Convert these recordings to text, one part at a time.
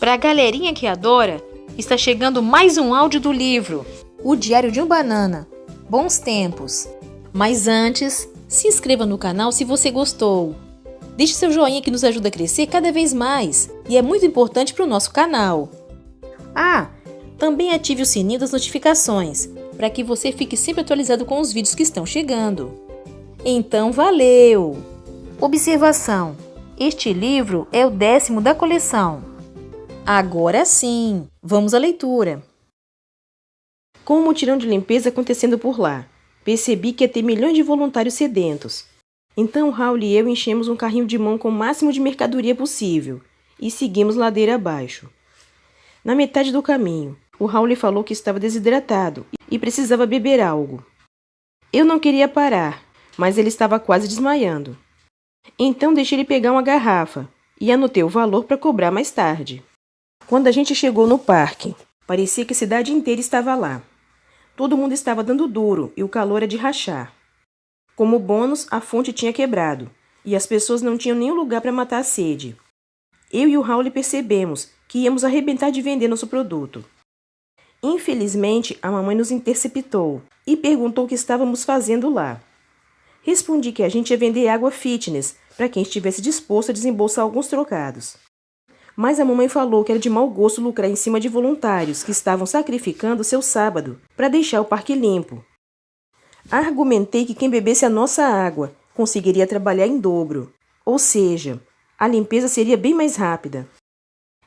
Pra galerinha que adora, está chegando mais um áudio do livro O Diário de um Banana. Bons tempos! Mas antes, se inscreva no canal se você gostou. Deixe seu joinha que nos ajuda a crescer cada vez mais e é muito importante para o nosso canal. Também ative o sininho das notificações para que você fique sempre atualizado com os vídeos que estão chegando. Então, valeu! Observação: este livro é o 10º da coleção. Agora sim, vamos à leitura. Com o mutirão de limpeza acontecendo por lá, percebi que ia ter milhões de voluntários sedentos. Então Raul e eu enchemos um carrinho de mão com o máximo de mercadoria possível e seguimos ladeira abaixo. Na metade do caminho, o Raul falou que estava desidratado e precisava beber algo. Eu não queria parar, mas ele estava quase desmaiando. Então deixei ele pegar uma garrafa e anotei o valor para cobrar mais tarde. Quando a gente chegou no parque, parecia que a cidade inteira estava lá. Todo mundo estava dando duro e o calor era de rachar. Como bônus, a fonte tinha quebrado e as pessoas não tinham nenhum lugar para matar a sede. Eu e o Raul percebemos que íamos arrebentar de vender nosso produto. Infelizmente, a mamãe nos interceptou e perguntou o que estávamos fazendo lá. Respondi que a gente ia vender água fitness para quem estivesse disposto a desembolsar alguns trocados. Mas a mamãe falou que era de mau gosto lucrar em cima de voluntários que estavam sacrificando seu sábado para deixar o parque limpo. Argumentei que quem bebesse a nossa água conseguiria trabalhar em dobro, ou seja, a limpeza seria bem mais rápida.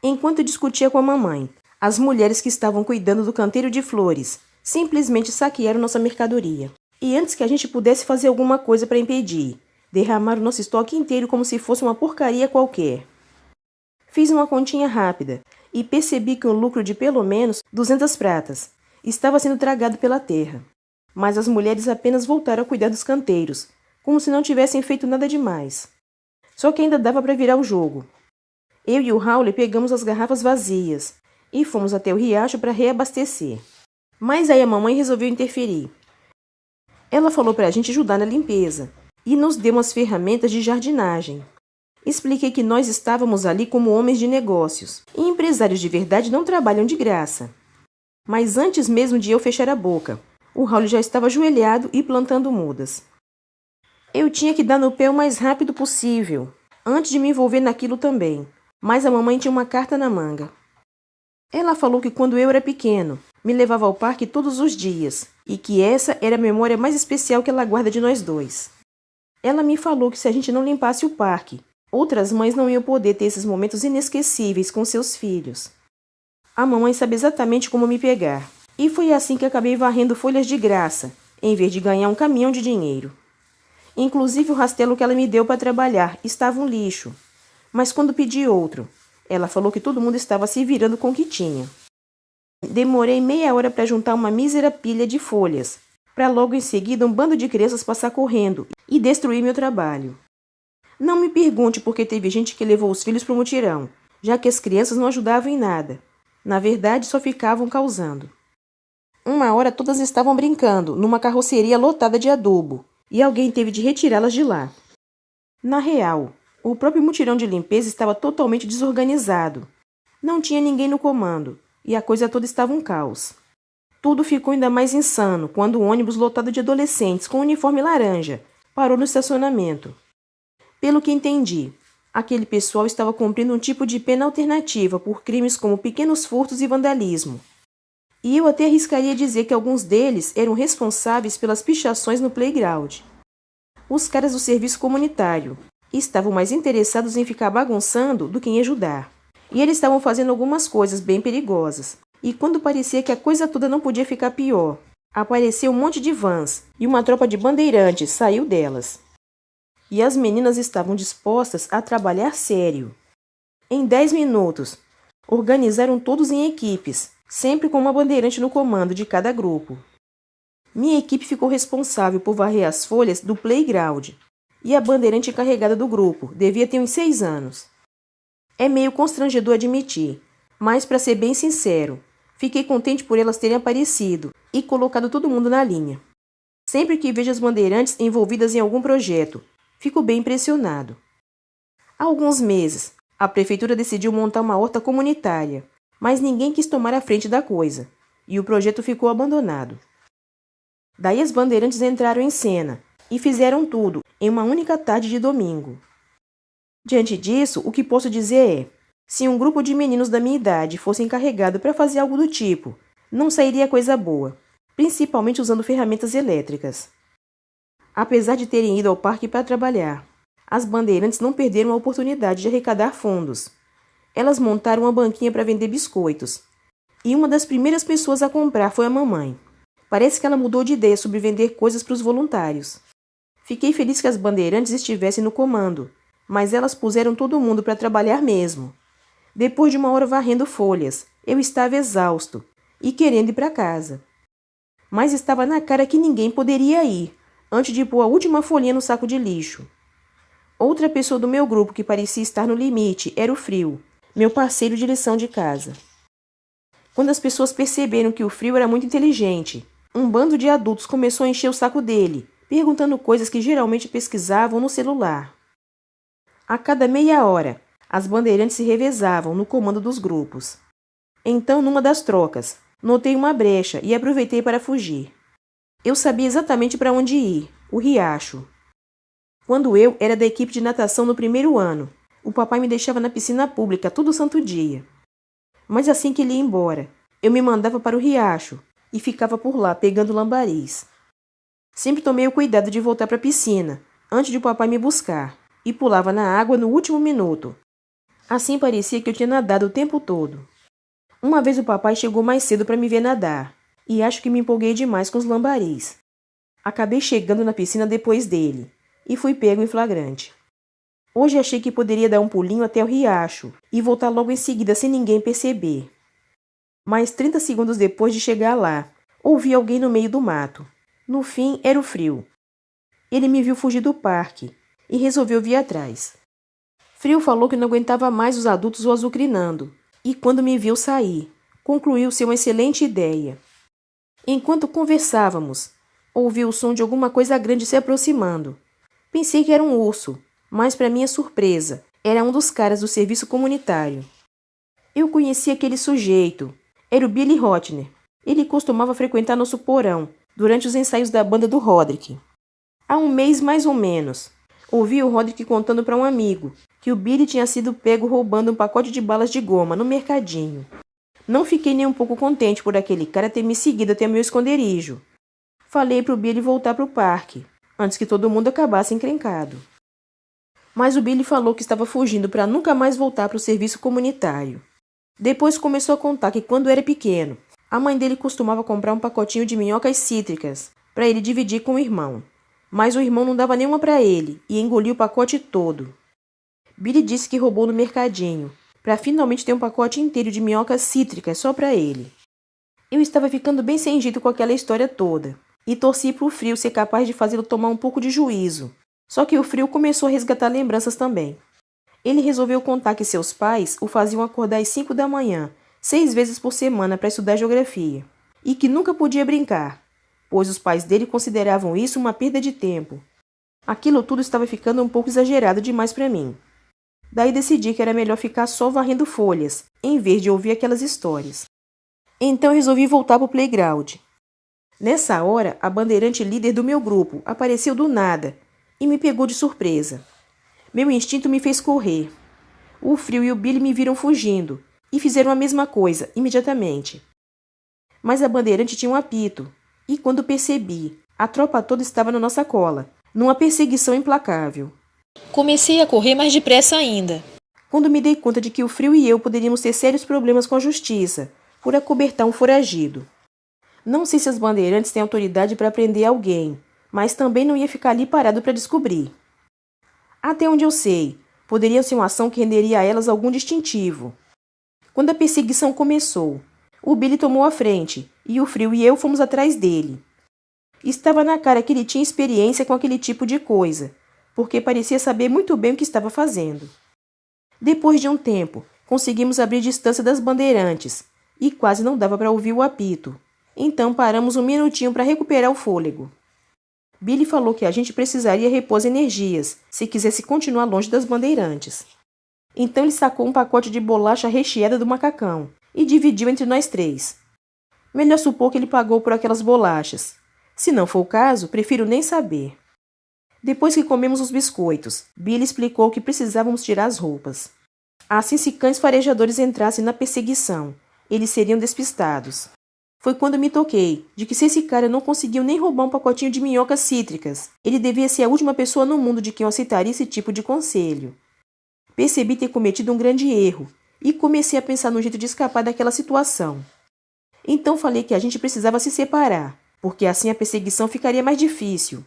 Enquanto discutia com a mamãe, as mulheres que estavam cuidando do canteiro de flores simplesmente saquearam nossa mercadoria. E antes que a gente pudesse fazer alguma coisa para impedir, derramaram nosso estoque inteiro como se fosse uma porcaria qualquer. Fiz uma continha rápida e percebi que um lucro de pelo menos 200 pratas estava sendo tragado pela terra. Mas as mulheres apenas voltaram a cuidar dos canteiros, como se não tivessem feito nada demais. Só que ainda dava para virar o jogo. Eu e o Raul pegamos as garrafas vazias e fomos até o riacho para reabastecer. Mas aí a mamãe resolveu interferir. Ela falou para a gente ajudar na limpeza e nos deu umas ferramentas de jardinagem. Expliquei que nós estávamos ali como homens de negócios e empresários de verdade não trabalham de graça. Mas antes mesmo de eu fechar a boca, o Raul já estava ajoelhado e plantando mudas. Eu tinha que dar no pé o mais rápido possível, antes de me envolver naquilo também, mas a mamãe tinha uma carta na manga. Ela falou que quando eu era pequeno, me levava ao parque todos os dias e que essa era a memória mais especial que ela guarda de nós dois. Ela me falou que se a gente não limpasse o parque, outras mães não iam poder ter esses momentos inesquecíveis com seus filhos. A mamãe sabe exatamente como me pegar. E foi assim que acabei varrendo folhas de graça, em vez de ganhar um caminhão de dinheiro. Inclusive o rastelo que ela me deu para trabalhar estava um lixo. Mas quando pedi outro, ela falou que todo mundo estava se virando com o que tinha. Demorei meia hora para juntar uma mísera pilha de folhas, para logo em seguida um bando de crianças passar correndo e destruir meu trabalho. Não me pergunte por que teve gente que levou os filhos para o mutirão, já que as crianças não ajudavam em nada. Na verdade, só ficavam causando. Uma hora todas estavam brincando numa carroceria lotada de adubo e alguém teve de retirá-las de lá. Na real, o próprio mutirão de limpeza estava totalmente desorganizado. Não tinha ninguém no comando e a coisa toda estava um caos. Tudo ficou ainda mais insano quando o ônibus lotado de adolescentes com uniforme laranja parou no estacionamento. Pelo que entendi, aquele pessoal estava cumprindo um tipo de pena alternativa por crimes como pequenos furtos e vandalismo. E eu até arriscaria dizer que alguns deles eram responsáveis pelas pichações no playground. Os caras do serviço comunitário estavam mais interessados em ficar bagunçando do que em ajudar. E eles estavam fazendo algumas coisas bem perigosas. E quando parecia que a coisa toda não podia ficar pior, apareceu um monte de vans e uma tropa de bandeirantes saiu delas. E as meninas estavam dispostas a trabalhar sério. Em 10 minutos, organizaram todos em equipes, sempre com uma bandeirante no comando de cada grupo. Minha equipe ficou responsável por varrer as folhas do playground, e a bandeirante encarregada do grupo devia ter uns 6 anos. É meio constrangedor admitir, mas para ser bem sincero, fiquei contente por elas terem aparecido e colocado todo mundo na linha. Sempre que vejo as bandeirantes envolvidas em algum projeto, fico bem impressionado. Há alguns meses, A prefeitura decidiu montar uma horta comunitária, mas ninguém quis tomar a frente da coisa, e o projeto ficou abandonado. Daí as bandeirantes entraram em cena e fizeram tudo em uma única tarde de domingo. Diante disso, o que posso dizer é: se um grupo de meninos da minha idade fosse encarregado para fazer algo do tipo, não sairia coisa boa, principalmente usando ferramentas elétricas. Apesar de terem ido ao parque para trabalhar, as bandeirantes não perderam a oportunidade de arrecadar fundos. Elas montaram uma banquinha para vender biscoitos, e uma das primeiras pessoas a comprar foi a mamãe. Parece que ela mudou de ideia sobre vender coisas para os voluntários. Fiquei feliz que as bandeirantes estivessem no comando, mas elas puseram todo mundo para trabalhar mesmo. Depois de uma hora varrendo folhas, eu estava exausto e querendo ir para casa. Mas estava na cara que ninguém poderia ir, antes de pôr a última folhinha no saco de lixo. Outra pessoa do meu grupo que parecia estar no limite era o Frio, meu parceiro de lição de casa. Quando as pessoas perceberam que o Frio era muito inteligente, um bando de adultos começou a encher o saco dele, perguntando coisas que geralmente pesquisavam no celular. A cada meia hora, as bandeirantes se revezavam no comando dos grupos. Então, numa das trocas, notei uma brecha e aproveitei para fugir. Eu sabia exatamente para onde ir, o riacho. Quando eu era da equipe de natação no primeiro ano, o papai me deixava na piscina pública todo santo dia. Mas assim que ele ia embora, eu me mandava para o riacho e ficava por lá pegando lambaris. Sempre tomei o cuidado de voltar para a piscina, antes de o papai me buscar, e pulava na água no último minuto. Assim parecia que eu tinha nadado o tempo todo. Uma vez o papai chegou mais cedo para me ver nadar, e acho que me empolguei demais com os lambaris. Acabei chegando na piscina depois dele, e fui pego em flagrante. Hoje achei que poderia dar um pulinho até o riacho e voltar logo em seguida sem ninguém perceber. Mas 30 segundos depois de chegar lá, ouvi alguém no meio do mato. No fim, era o Frio. Ele me viu fugir do parque e resolveu vir atrás. Frio falou que não aguentava mais os adultos o azucrinando e, quando me viu sair, concluiu ser uma excelente ideia. Enquanto conversávamos, ouvi o som de alguma coisa grande se aproximando. Pensei que era um urso, mas, para minha surpresa, era um dos caras do serviço comunitário. Eu conhecia aquele sujeito. Era o Billy Hotner. Ele costumava frequentar nosso porão durante os ensaios da banda do Roderick. Há um mês mais ou menos, ouvi o Roderick contando para um amigo que o Billy tinha sido pego roubando um pacote de balas de goma no mercadinho. Não fiquei nem um pouco contente por aquele cara ter me seguido até meu esconderijo. Falei para o Billy voltar para o parque, antes que todo mundo acabasse encrencado. Mas o Billy falou que estava fugindo para nunca mais voltar para o serviço comunitário. Depois começou a contar que, quando era pequeno, a mãe dele costumava comprar um pacotinho de minhocas cítricas para ele dividir com o irmão. Mas o irmão não dava nenhuma para ele e engoliu o pacote todo. Billy disse que roubou no mercadinho, para finalmente ter um pacote inteiro de minhocas cítricas só para ele. Eu estava ficando bem sem jeito com aquela história toda, e torci para o Frio ser capaz de fazê-lo tomar um pouco de juízo. Só que o Frio começou a resgatar lembranças também. Ele resolveu contar que seus pais o faziam acordar às 5 da manhã, 6 vezes por semana para estudar geografia, e que nunca podia brincar, pois os pais dele consideravam isso uma perda de tempo. Aquilo tudo estava ficando um pouco exagerado demais para mim. Daí decidi que era melhor ficar só varrendo folhas, em vez de ouvir aquelas histórias. Então resolvi voltar para o playground. Nessa hora, a bandeirante líder do meu grupo apareceu do nada e me pegou de surpresa. Meu instinto me fez correr. O Frio e o Billy me viram fugindo e fizeram a mesma coisa imediatamente. Mas a bandeirante tinha um apito, e quando percebi, a tropa toda estava na nossa cola, numa perseguição implacável. Comecei a correr mais depressa ainda, quando me dei conta de que o Frio e eu poderíamos ter sérios problemas com a justiça por acobertar um foragido. Não sei se as bandeirantes têm autoridade para prender alguém, mas também não ia ficar ali parado para descobrir. Até onde eu sei, poderia ser uma ação que renderia a elas algum distintivo. Quando a perseguição começou, o Billy tomou a frente e o Frio e eu fomos atrás dele. Estava na cara que ele tinha experiência com aquele tipo de coisa, porque parecia saber muito bem o que estava fazendo. Depois de um tempo, conseguimos abrir distância das bandeirantes e quase não dava para ouvir o apito. Então paramos um minutinho para recuperar o fôlego. Billy falou que a gente precisaria repor as energias se quisesse continuar longe das bandeirantes. Então ele sacou um pacote de bolacha recheada do macacão e dividiu entre nós 3. Melhor supor que ele pagou por aquelas bolachas. Se não for o caso, prefiro nem saber. Depois que comemos os biscoitos, Billy explicou que precisávamos tirar as roupas. Assim, se cães farejadores entrassem na perseguição, eles seriam despistados. Foi quando me toquei de que se esse cara não conseguiu nem roubar um pacotinho de minhocas cítricas, ele devia ser a última pessoa no mundo de quem eu aceitaria esse tipo de conselho. Percebi ter cometido um grande erro e comecei a pensar no jeito de escapar daquela situação. Então falei que a gente precisava se separar, porque assim a perseguição ficaria mais difícil.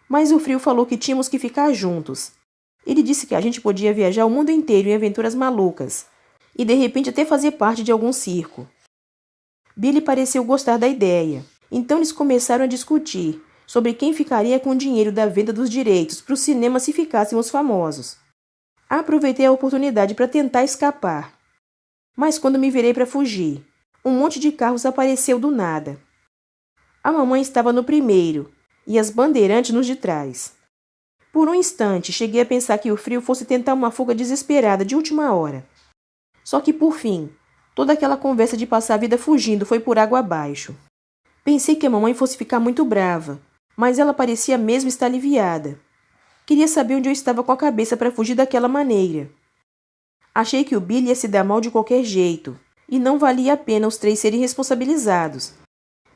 Mas o Frio falou que tínhamos que ficar juntos. Ele disse que a gente podia viajar o mundo inteiro em aventuras malucas e de repente até fazer parte de algum circo. Billy pareceu gostar da ideia, então eles começaram a discutir sobre quem ficaria com o dinheiro da venda dos direitos para o cinema se ficassem famosos. Aproveitei a oportunidade para tentar escapar. Mas quando me virei para fugir, um monte de carros apareceu do nada. A mamãe estava no primeiro e as bandeirantes nos de trás. Por um instante, cheguei a pensar que o Frio fosse tentar uma fuga desesperada de última hora. Só que, por fim, toda aquela conversa de passar a vida fugindo foi por água abaixo. Pensei que a mamãe fosse ficar muito brava, mas ela parecia mesmo estar aliviada. Queria saber onde eu estava com a cabeça para fugir daquela maneira. Achei que o Billy ia se dar mal de qualquer jeito, e não valia a pena os 3 serem responsabilizados.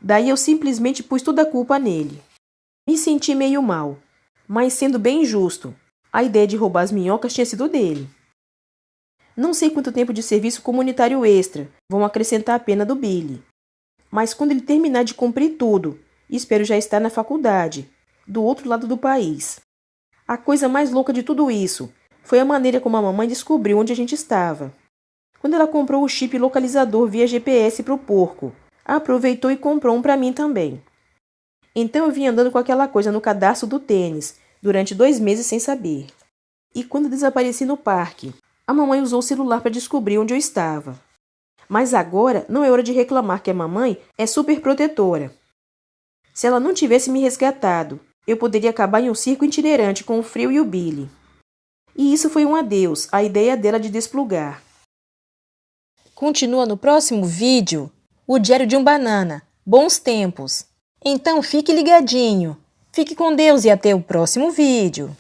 Daí eu simplesmente pus toda a culpa nele. Me senti meio mal, mas sendo bem justo, a ideia de roubar as minhocas tinha sido dele. Não sei quanto tempo de serviço comunitário extra vão acrescentar a pena do Billy. Mas quando ele terminar de cumprir tudo, espero já estar na faculdade, do outro lado do país. A coisa mais louca de tudo isso foi a maneira como a mamãe descobriu onde a gente estava. Quando ela comprou o chip localizador via GPS para o porco, aproveitou e comprou um para mim também. Então eu vim andando com aquela coisa no cadarço do tênis durante 2 meses sem saber. E quando desapareci no parque, a mamãe usou o celular para descobrir onde eu estava. Mas agora não é hora de reclamar que a mamãe é super protetora. Se ela não tivesse me resgatado, eu poderia acabar em um circo itinerante com o Frio e o Billy. E isso foi um adeus à ideia dela de desplugar. Continua no próximo vídeo o Diário de um Banana. Bons tempos! Então fique ligadinho. Fique com Deus e até o próximo vídeo.